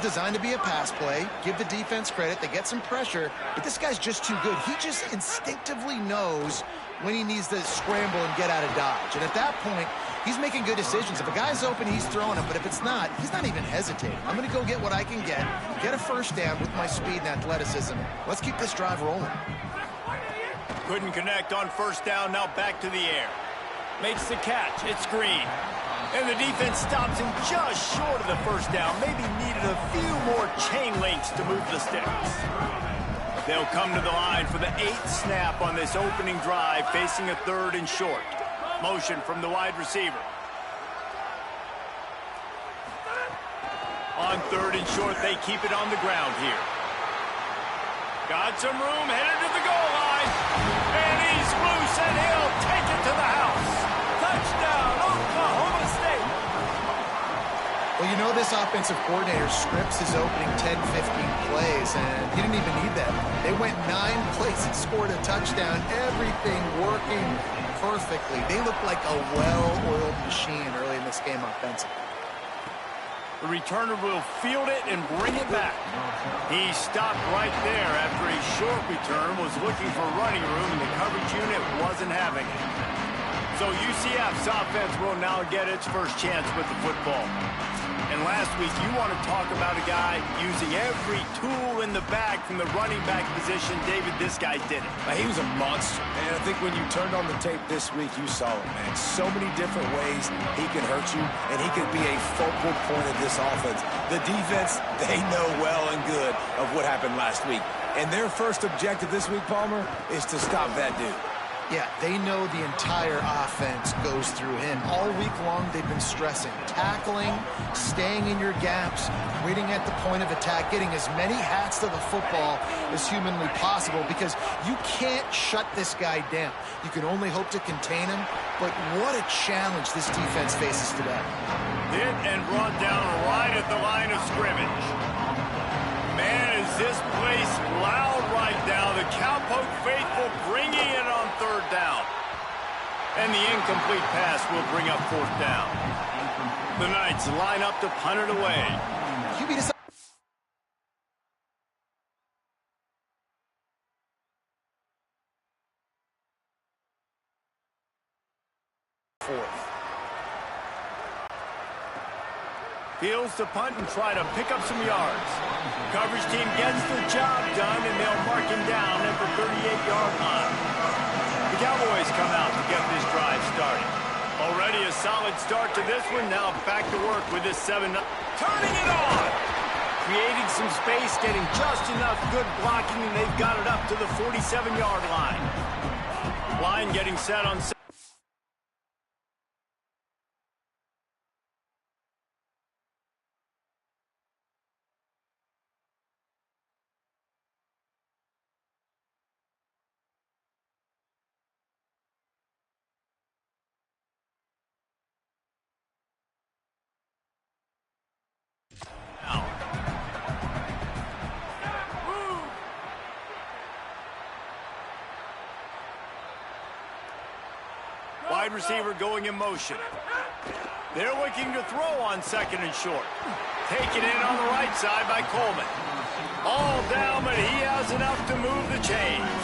designed to be a pass play. Give the defense credit. They get some pressure, but this guy's just too good. He just instinctively knows when he needs to scramble and get out of dodge. And at that point, he's making good decisions. If a guy's open, he's throwing it. But if it's not, he's not even hesitating. I'm going to go get what I can get a first down with my speed and athleticism. Let's keep this drive rolling. Couldn't connect on first down. Now back to the air. Makes the catch. It's Green. And the defense stops him just short of the first down. Maybe needed a few more chain links to move the sticks. They'll come to the line for the 8th snap on this opening drive, facing a 3rd and short. Motion from the wide receiver. On 3rd and short, they keep it on the ground here. Got some room, headed to the goal line. And he's loose, and he'll take it to the house. Touchdown, Oklahoma State. Well, you know, this offensive coordinator scripts his opening 10, 15 plays, and he didn't even need that. They went 9 plays and scored a touchdown. Everything working perfectly. They look like a well-oiled machine early in this game offensively. The returner will field it and bring it back. He stopped right there after a short return, was looking for running room, and the coverage unit wasn't having it. So UCF's offense will now get its first chance with the football. And last week, you want to talk about a guy using every tool in the bag from the running back position. David, this guy did it. He was a monster, man. I think when you turned on the tape this week, you saw it, man. So many different ways he can hurt you, and he can be a focal point of this offense. The defense, they know well and good of what happened last week. And their first objective this week, Palmer, is to stop that dude. Yeah, they know the entire offense goes through him. All week long, they've been stressing, tackling, staying in your gaps, waiting at the point of attack, getting as many hats to the football as humanly possible, because you can't shut this guy down. You can only hope to contain him, but what a challenge this defense faces today. Hit and brought down right at the line of scrimmage. Man, is this place loud right now. The Cowpoke faithful bringing it on 3rd down. And the incomplete pass will bring up 4th down. The Knights line up to punt it away. QB decides. Fields to punt and try to pick up some yards. Coverage team gets the job done, and they'll mark him down at the 38-yard line. The Cowboys come out to get this drive started. Already a solid start to this one. Now back to work with this 7. Turning it on! Creating some space, getting just enough good blocking, and they've got it up to the 47-yard line. Line getting set on 7. Wide receiver going in motion. They're looking to throw on 2nd and short. Taken in on the right side by Coleman. All down, but he has enough to move the chains.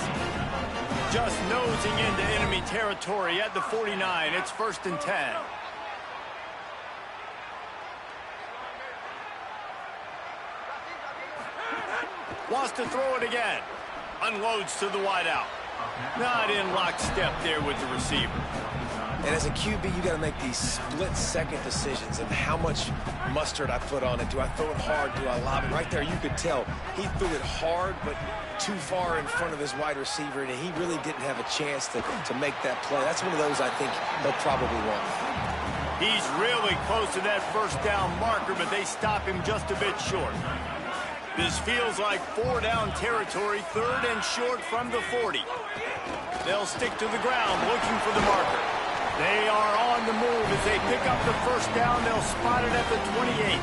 Just nosing into enemy territory at the 49. It's 1st and 10. Wants to throw it again. Unloads to the wideout. Not in lockstep there with the receiver. And as a QB, you got to make these split-second decisions of how much mustard I put on it. Do I throw it hard? Do I lob it? Right there, you could tell he threw it hard, but too far in front of his wide receiver, and he really didn't have a chance to make that play. That's one of those I think he'll probably want. He's really close to that 1st down marker, but they stop him just a bit short. This feels like 4-down territory, 3rd and short from the 40. They'll stick to the ground looking for the marker. They are on the move as they pick up the 1st down. They'll spot it at the 28.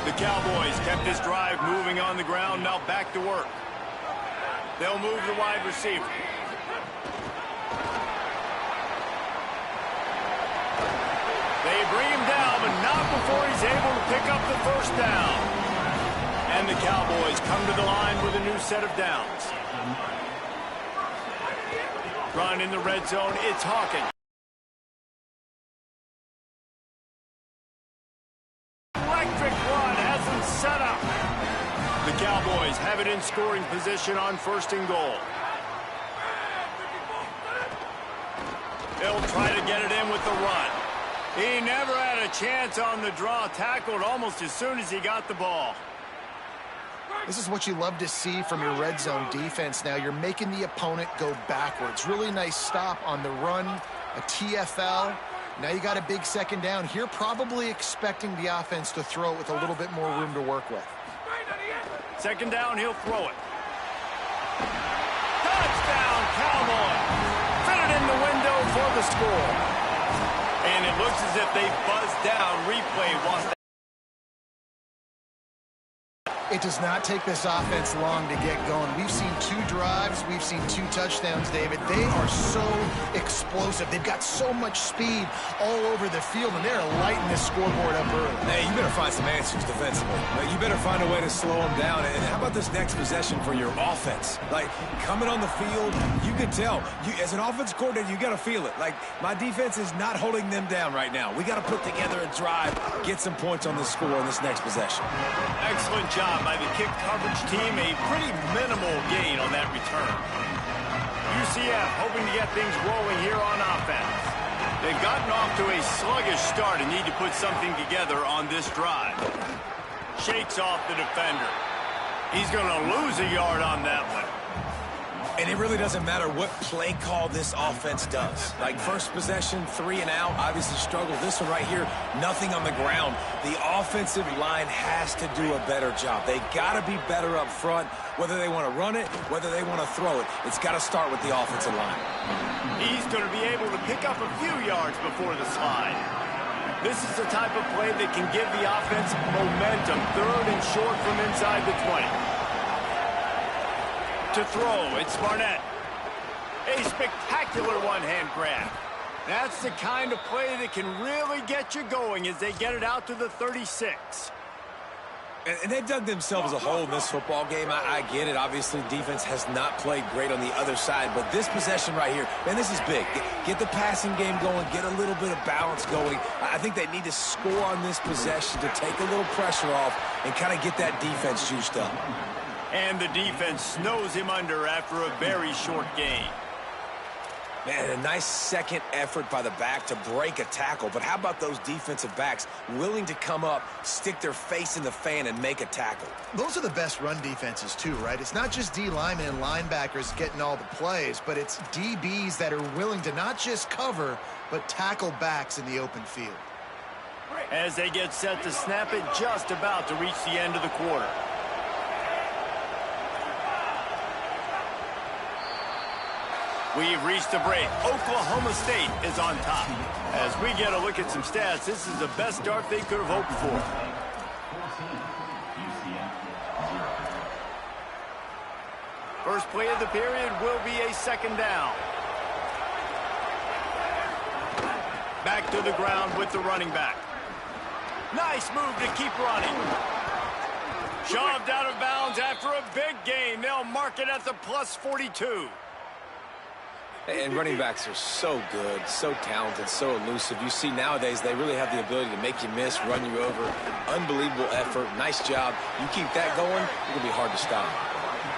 The Cowboys kept this drive moving on the ground. Now back to work. They'll move the wide receiver. They bring him down, but not before he's able to pick up the 1st down. Cowboys come to the line with a new set of downs. Run in the red zone, it's Hawkins. Electric run has him set up. The Cowboys have it in scoring position on 1st and goal. They'll try to get it in with the run. He never had a chance on the draw, tackled almost as soon as he got the ball. This is what you love to see from your red zone defense now. You're making the opponent go backwards. Really nice stop on the run, a TFL. Now you got a big 2nd down. Here probably expecting the offense to throw it with a little bit more room to work with. 2nd down, he'll throw it. Touchdown, Cowboys! Fit it in the window for the score. And it looks as if they buzzed down replay once. It does not take this offense long to get going. We've seen 2 drives. We've seen 2 touchdowns, David. They are so explosive. They've got so much speed all over the field, and they're lighting this scoreboard up early. Hey, you better find some answers defensively. You better find a way to slow them down. And how about this next possession for your offense? Like, coming on the field, you can tell. As an offense coordinator, you got to feel it. Like, my defense is not holding them down right now. We got to put together a drive, get some points on the score on this next possession. Excellent job by the kick coverage team. A pretty minimal gain on that return. UCF hoping to get things rolling here on offense. They've gotten off to a sluggish start and need to put something together on this drive. Shakes off the defender. He's going to lose a yard on that one. And it really doesn't matter what play call this offense does. Like, first possession, 3 and out, obviously struggled. This one right here, nothing on the ground. The offensive line has to do a better job. They got to be better up front, whether they want to run it, whether they want to throw it. It's got to start with the offensive line. He's going to be able to pick up a few yards before the slide. This is the type of play that can give the offense momentum. 3rd and short from inside the 20. To throw, it's Barnett. A spectacular one-hand grab. That's the kind of play that can really get you going as they get it out to the 36. And they've dug themselves a hole in this football game. I get it. Obviously, defense has not played great on the other side. But this possession right here, man, this is big. Get the passing game going. Get a little bit of balance going. I think they need to score on this possession to take a little pressure off and kind of get that defense juiced up. And the defense snows him under after a very short gain. Man, a nice second effort by the back to break a tackle. But how about those defensive backs willing to come up, stick their face in the fan, and make a tackle? Those are the best run defenses, too, right? It's not just D linemen and linebackers getting all the plays, but it's DBs that are willing to not just cover, but tackle backs in the open field. As they get set to snap it, just about to reach the end of the quarter. We've reached the break. Oklahoma State is on top. As we get a look at some stats, this is the best start they could have hoped for. First play of the period will be a 2nd down. Back to the ground with the running back. Nice move to keep running. Shoved out of bounds after a big gain. They'll mark it at the plus 42. And running backs are so good, so talented, so elusive. You see nowadays they really have the ability to make you miss, run you over. Unbelievable effort. Nice job. You keep that going, it'll be hard to stop.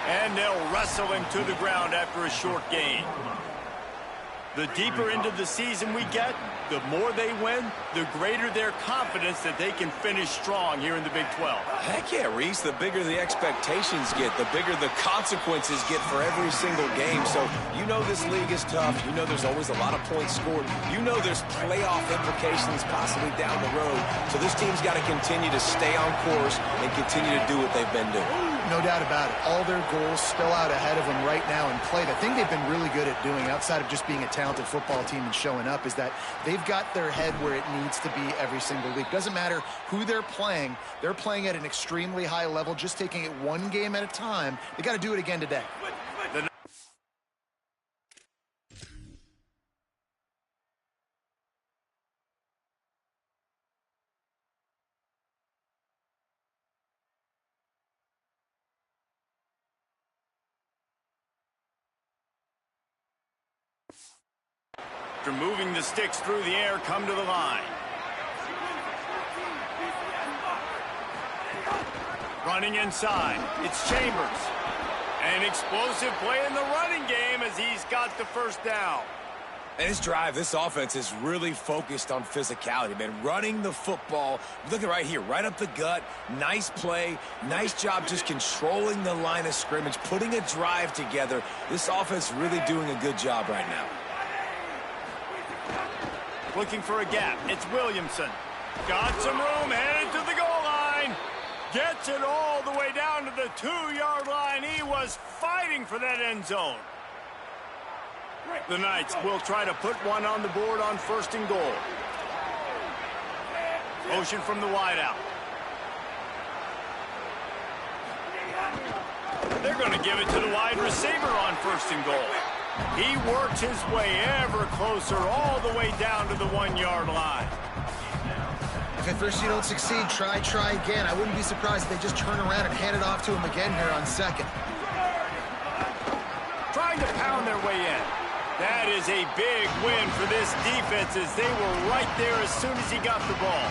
And they'll wrestle him to the ground after a short gain. The deeper into the season we get, the more they win, the greater their confidence that they can finish strong here in the Big 12. Heck yeah, Reese. The bigger the expectations get, the bigger the consequences get for every single game. So you know this league is tough. You know there's always a lot of points scored. You know there's playoff implications possibly down the road. So this team's got to continue to stay on course and continue to do what they've been doing. No doubt about it. All their goals still out ahead of them right now in play. The thing they've been really good at doing outside of just being a talented football team and showing up is that they've got their head where it needs to be every single week. Doesn't matter who they're playing at an extremely high level, just taking it one game at a time. They got to do it again today. After moving the sticks through the air, come to the line. Running inside, it's Chambers. An explosive play in the running game as he's got the first down. And this drive, this offense is really focused on physicality, man. Running the football. Look at right here, right up the gut. Nice play. Nice job just controlling the line of scrimmage, putting a drive together. This offense really doing a good job right now. Looking for a gap. It's Williamson. Got some room, headed to the goal line. Gets it all the way down to the 2-yard line. He was fighting for that end zone. The Knights will try to put one on the board on 1st and goal. Motion from the wideout. They're going to give it to the wide receiver on 1st and goal. He works his way ever closer all the way down to the 1-yard line. If at first you don't succeed, try again. I wouldn't be surprised if they just turn around and hand it off to him again here on 2nd. Trying to pound their way in. That is a big win for this defense as they were right there as soon as he got the ball.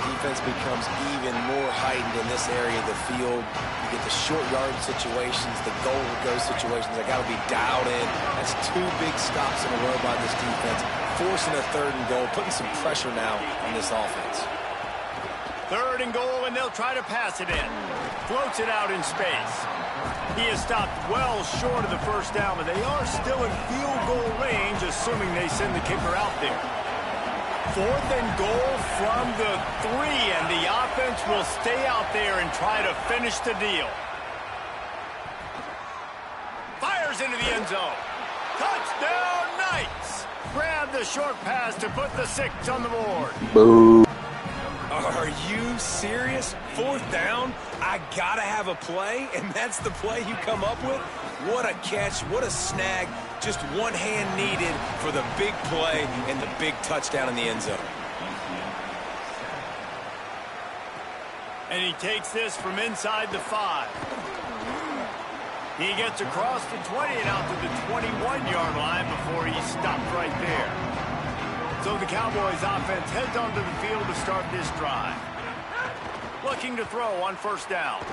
Defense becomes even more heightened in this area of the field. You get the short yard situations, the goal-to-go situations. They got to be dialed in. That's 2 big stops in a row by this defense, forcing a 3rd and goal, putting some pressure now on this offense. 3rd and goal, and they'll try to pass it in. Floats it out in space. He is stopped well short of the first down, but they are still in field goal range, assuming they send the kicker out there. 4th and goal from the 3, and the offense will stay out there and try to finish the deal. Fires into the end zone. Touchdown, Knights! Grab the short pass to put the 6 on the board. Boo. Are you serious? 4th down? I gotta have a play, and that's the play you come up with? What a catch, what a snag. Just one hand needed for the big play and the big touchdown in the end zone. And he takes this from inside the 5. He gets across the 20 and out to the 21-yard line before he's stopped right there. So the Cowboys offense heads onto the field to start this drive. Looking to throw on 1st down.